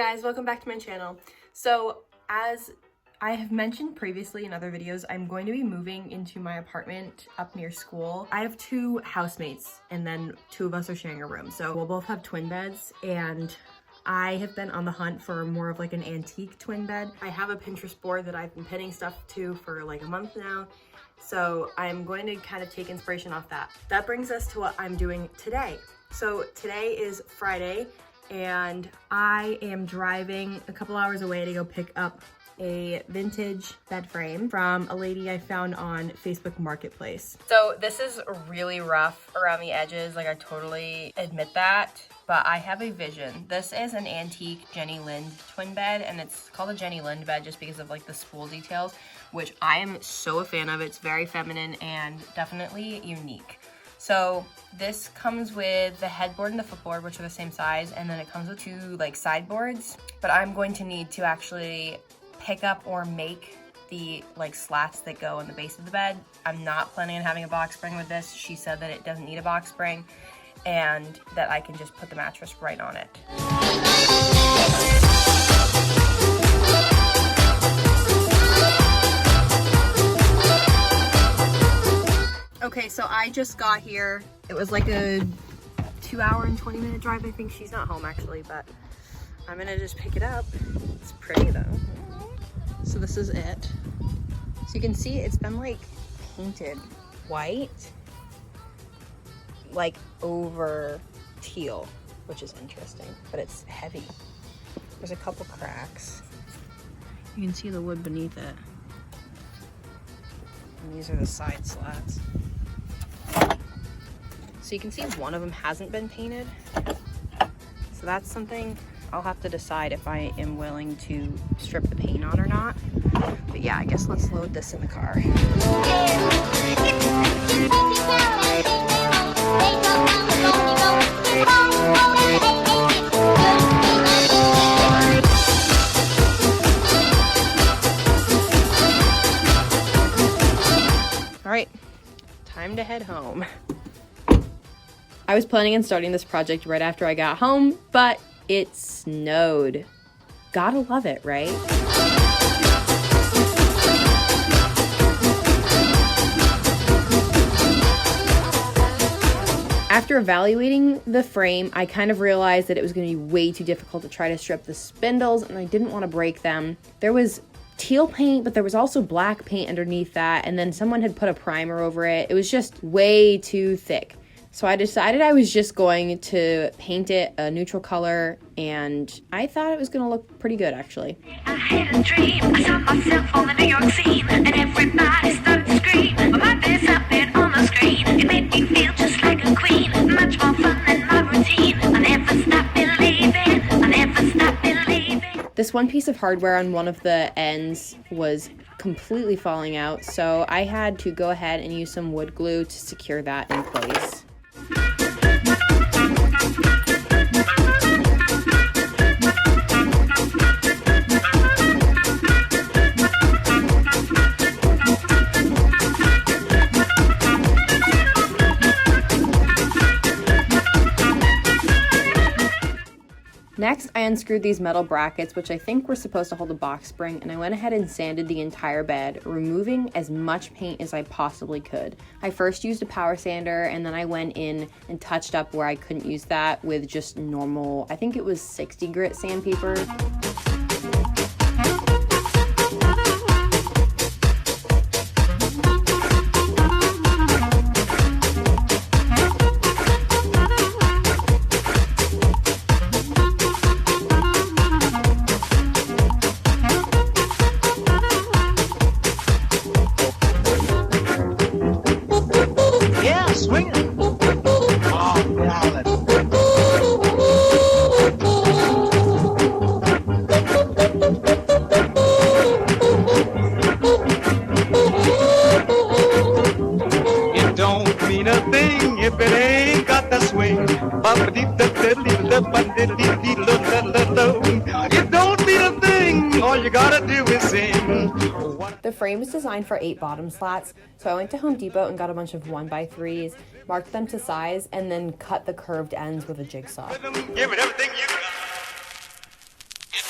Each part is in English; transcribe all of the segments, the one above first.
guys, welcome back to my channel. So as I have mentioned previously in other videos, I'm going to be moving into my apartment up near school. I have 2 housemates and then 2 of us are sharing a room. So we'll both have twin beds, and I have been on the hunt for more of like an antique twin bed. I have a Pinterest board that I've been pinning stuff to for like a month now. So I'm going to kind of take inspiration off that. That brings us to what I'm doing today. So today is Friday and I am driving a couple hours away to go pick up a vintage bed frame from a lady I found on Facebook Marketplace. So this is really rough around the edges, like I totally admit that, but I have a vision. This is an antique Jenny Lind twin bed, and it's called a Jenny Lind bed just because of like the spool details, which I am so a fan of. It's very feminine and definitely unique. So this comes with the headboard and the footboard, which are the same size, and then it comes with 2 like sideboards, but I'm going to need to actually pick up or make the like slats that go in the base of the bed. I'm not planning on having a box spring with this. She said that it doesn't need a box spring and that I can just put the mattress right on it. Okay, so I just got here. It was like a 2-hour and 20-minute drive. I think she's not home actually, but I'm gonna just pick it up. It's pretty though. So this is it. So you can see it's been like painted white, like over teal, which is interesting, but it's heavy. There's a couple cracks. You can see the wood beneath it. And these are the side slats. So you can see one of them hasn't been painted. So that's something I'll have to decide if I am willing to strip the paint on or not. But yeah, I guess let's load this in the car. All right, time to head home. I was planning on starting this project right after I got home, but it snowed. Gotta love it, right? After evaluating the frame, I kind of realized that it was gonna be way too difficult to try to strip the spindles, and I didn't want to break them. There was teal paint, but there was also black paint underneath that, and then someone had put a primer over it. It was just way too thick. So I decided I was just going to paint it a neutral color, and I thought it was going to look pretty good, actually. I had a dream. I saw myself on the New York scene, and everybody started to scream. But my face appeared on the screen. It made me feel just like a queen. Much more fun than my routine. I never stopped believing. I never stopped believing. This one piece of hardware on one of the ends was completely falling out, so I had to go ahead and use some wood glue to secure that in place. Next, I unscrewed these metal brackets, which I think were supposed to hold a box spring, and I went ahead and sanded the entire bed, removing as much paint as I possibly could. I first used a power sander, and then I went in and touched up where I couldn't use that with just normal, I think it was 60 grit sandpaper. It don't mean a thing, all you gotta do is sing. The frame was designed for 8 bottom slats, so I went to Home Depot and got a bunch of 1x3s, marked them to size, and then cut the curved ends with a jigsaw. Give it everything you got. It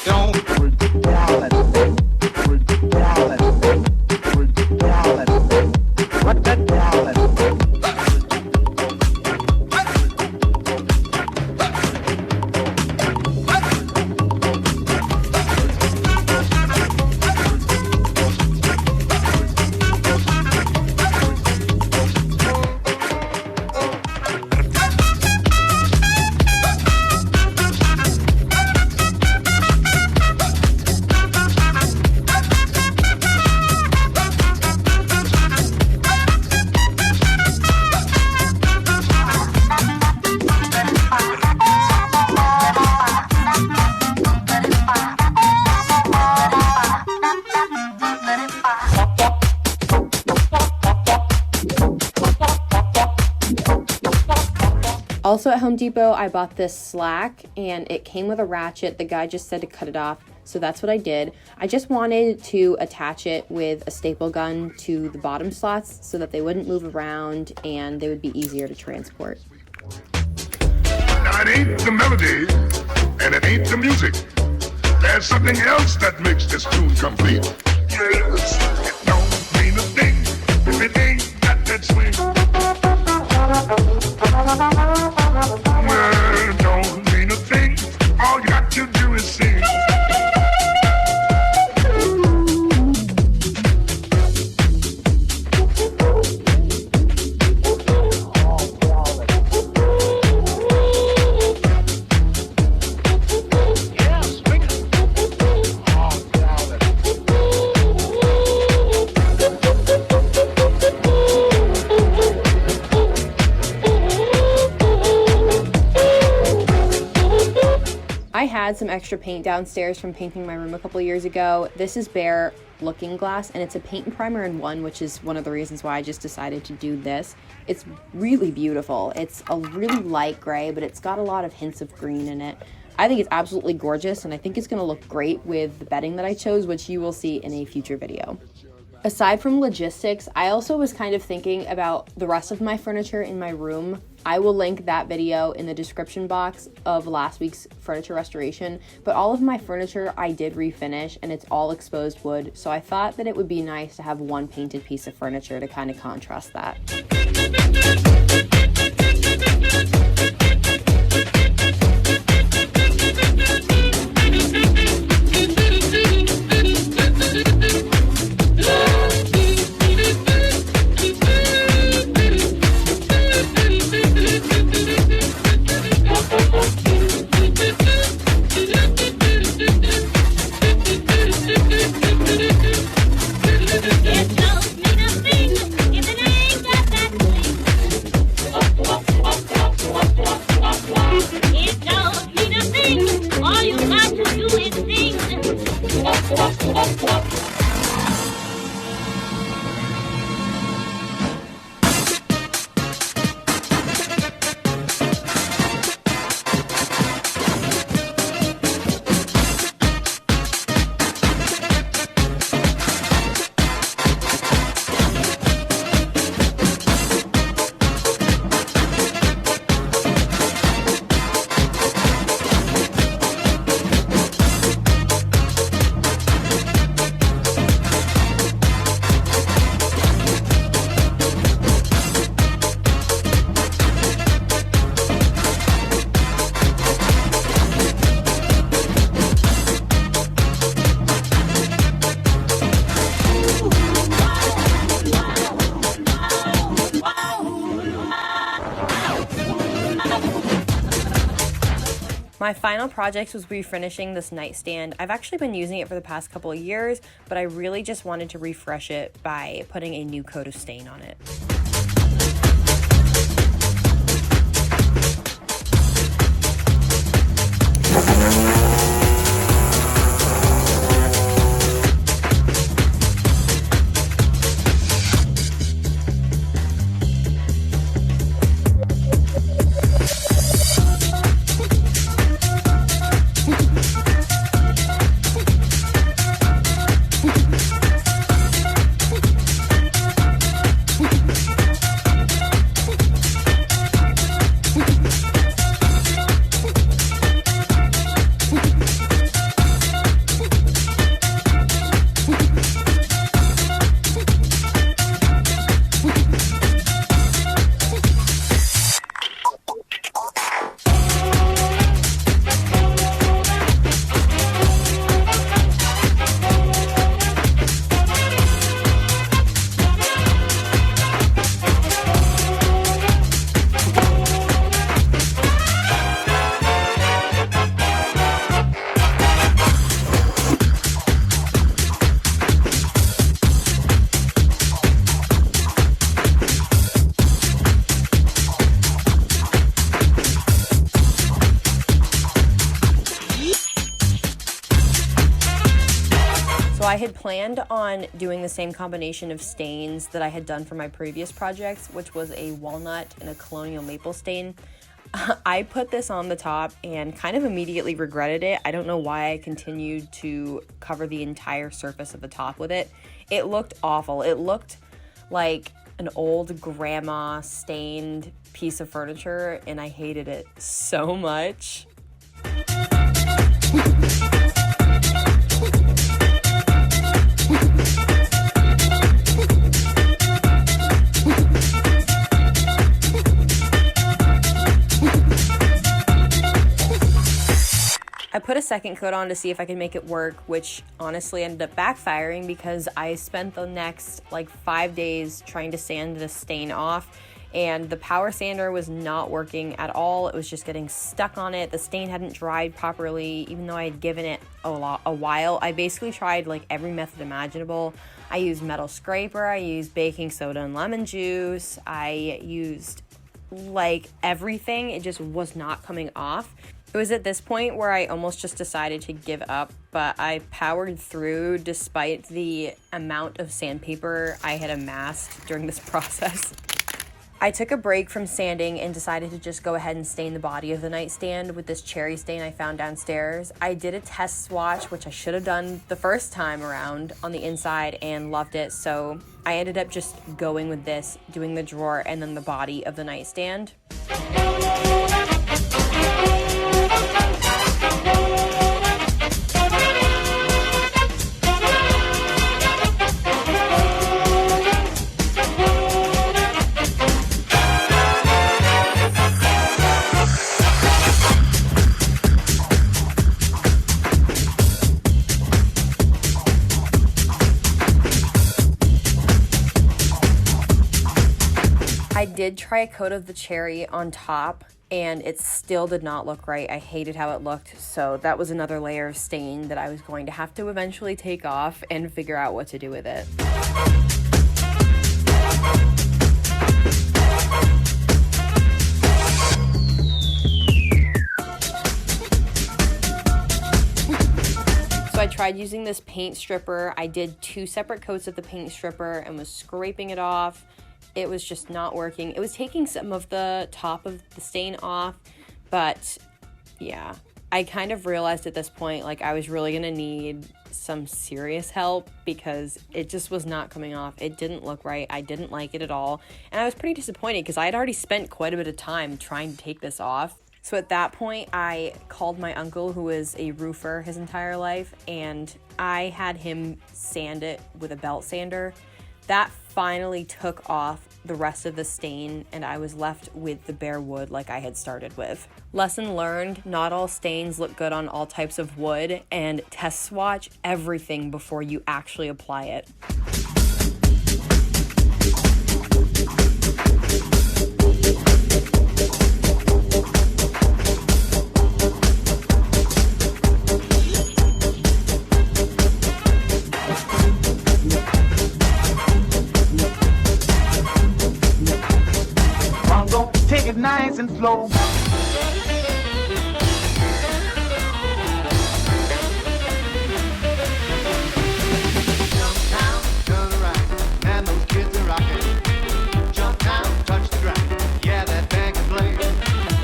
Also at Home Depot, I bought this slack and it came with a ratchet. The guy just said to cut it off, so that's what I did. I just wanted to attach it with a staple gun to the bottom slots so that they wouldn't move around and they would be easier to transport. Now it ain't the melody and it ain't the music. There's something else that makes this tune complete. Yes, it don't mean a thing if it ain't got that swing. Well, it don't mean a thing. All you got to do is sing. I had some extra paint downstairs from painting my room a couple years ago. This is Bare Looking Glass, and it's a paint and primer in one, which is one of the reasons why I just decided to do this. It's really beautiful. It's a really light gray, but it's got a lot of hints of green in it. I think it's absolutely gorgeous, and I think it's going to look great with the bedding that I chose, which you will see in a future video. Aside from logistics, I also was kind of thinking about the rest of my furniture in my room. I will link that video in the description box of last week's furniture restoration, but all of my furniture I did refinish and it's all exposed wood, so I thought that it would be nice to have one painted piece of furniture to kind of contrast that. My final project was refinishing this nightstand. I've actually been using it for the past couple of years, but I really just wanted to refresh it by putting a new coat of stain on it. I had planned on doing the same combination of stains that I had done for my previous projects, which was a walnut and a colonial maple stain. I put this on the top and kind of immediately regretted it. I don't know why I continued to cover the entire surface of the top with it. It looked awful. It looked like an old grandma stained piece of furniture, and I hated it so much. I put a second coat on to see if I could make it work, which honestly ended up backfiring because I spent the next like 5 days trying to sand the stain off, and the power sander was not working at all. It was just getting stuck on it. The stain hadn't dried properly, even though I had given it a while. I basically tried like every method imaginable. I used metal scraper, I used baking soda and lemon juice, I used like everything. It just was not coming off. It was at this point where I almost just decided to give up, but I powered through despite the amount of sandpaper I had amassed during this process. I took a break from sanding and decided to just go ahead and stain the body of the nightstand with this cherry stain I found downstairs. I did a test swatch, which I should have done the first time around on the inside, and loved it, so I ended up just going with this, doing the drawer and then the body of the nightstand. I did try a coat of the cherry on top, and it still did not look right. I hated how it looked, so that was another layer of stain that I was going to have to eventually take off and figure out what to do with it. So I tried using this paint stripper. I did 2 separate coats of the paint stripper and was scraping it off. It was just not working. It was taking some of the top of the stain off, but yeah, I kind of realized at this point, like, I was really gonna need some serious help because it just was not coming off. It didn't look right. I didn't like it at all. And I was pretty disappointed because I had already spent quite a bit of time trying to take this off. So at that point, I called my uncle, who was a roofer his entire life, and I had him sand it with a belt sander. That finally took off the rest of the stain, and I was left with the bare wood like I had started with. Lesson learned, not all stains look good on all types of wood, and test swatch everything before you actually apply it. Take it nice and slow. Jump down, turn around, man, those kids are rocking. Jump down, touch the ground, yeah, that bag is playing.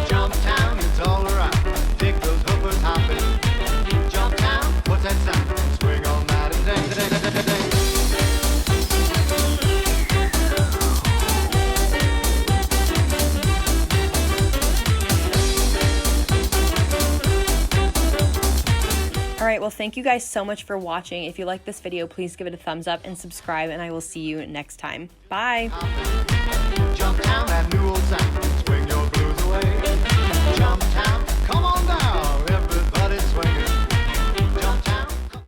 Jump down, it's all around, dig those hoopers hopping. Jump down, what's that sound? Swing all night and dang, dang, dang, dang, dang. Alright, well, thank you guys so much for watching. If you like this video, please give it a thumbs up and subscribe, and I will see you next time. Bye! Jump down that new old sound.